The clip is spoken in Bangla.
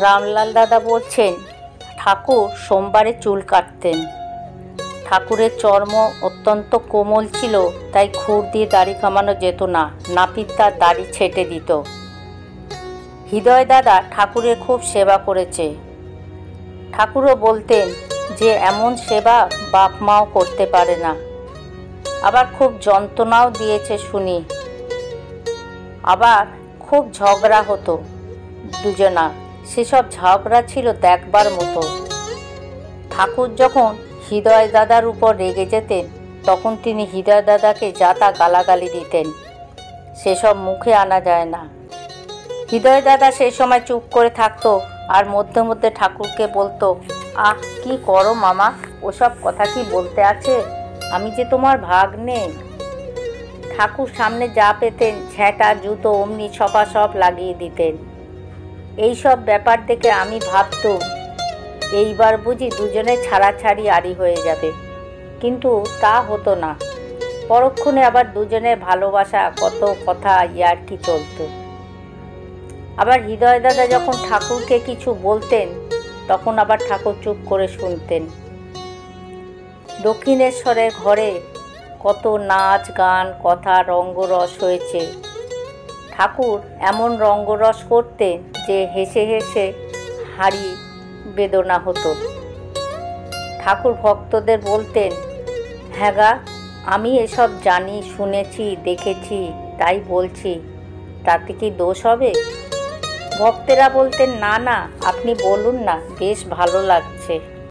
রামলাল দাদা বলছেন, ঠাকুর সোমবারে চুল কাটতেন। ঠাকুরের চর্ম অত্যন্ত কোমল ছিল, তাই খুর দিয়ে দাড়ি কামানো যেত না, নাপিত তার দাড়ি ছেঁটে দিত। হৃদয় দাদা ঠাকুরের খুব সেবা করেছে। ঠাকুরও বলতেন যে এমন সেবা বাপ মাও করতে পারে না। আবার খুব যন্ত্রণাও দিয়েছে শুনি। আবার খুব ঝগড়া হতো দুজনা, সেসব ঝগড়া ছিল দেখবার মতো। ঠাকুর যখন হৃদয় দাদার উপর রেগে যেতেন, তখন তিনি হৃদয় দাদাকে যা তা গালাগালি দিতেন, সেসব মুখে আনা যায় না। হৃদয় দাদা সেই সময় চুপ করে থাকতো, আর মধ্যে মধ্যে ঠাকুরকে বলতো, আহ কি করো মামা, ওসব কথা কি বলতে আছে, আমি যে তোমার ভাগ্নে। ঠাকুর সামনে যা পেতেন, ঝ্যাঁটা জুতো অমনি সপাসপ লাগিয়ে দিতেন। এইসব ব্যাপার দেখে আমি ভাবতুম, এইবার বুঝি দুজনে ছাড়াছাড়ি আড়ি হয়ে যাবে, কিন্তু তা হতো না। পরক্ষণে আবার দুজনের ভালোবাসা, কত কথা ইয়ার্কি চলত। আবার হৃদয় দাদা যখন ঠাকুরকে কিছু বলতেন, তখন আবার ঠাকুর চুপ করে শুনতেন। দক্ষিণেশ্বরের ঘরে কত নাচ গান, কথা, রঙ্গরস হয়েছে। ঠাকুর এমন রঙ্গরস করতেন যে হেসে হেসে হাড়ি বেদনা হতো। ঠাকুর ভক্তদের বলতেন, হ্যাঁ গা, আমি এসব জানি, শুনেছি, দেখেছি, তাই বলছি, তাতে কি দোষ হবে? ভক্তেরা বলতেন, না না, আপনি বলুন না, বেশ ভালো লাগছে।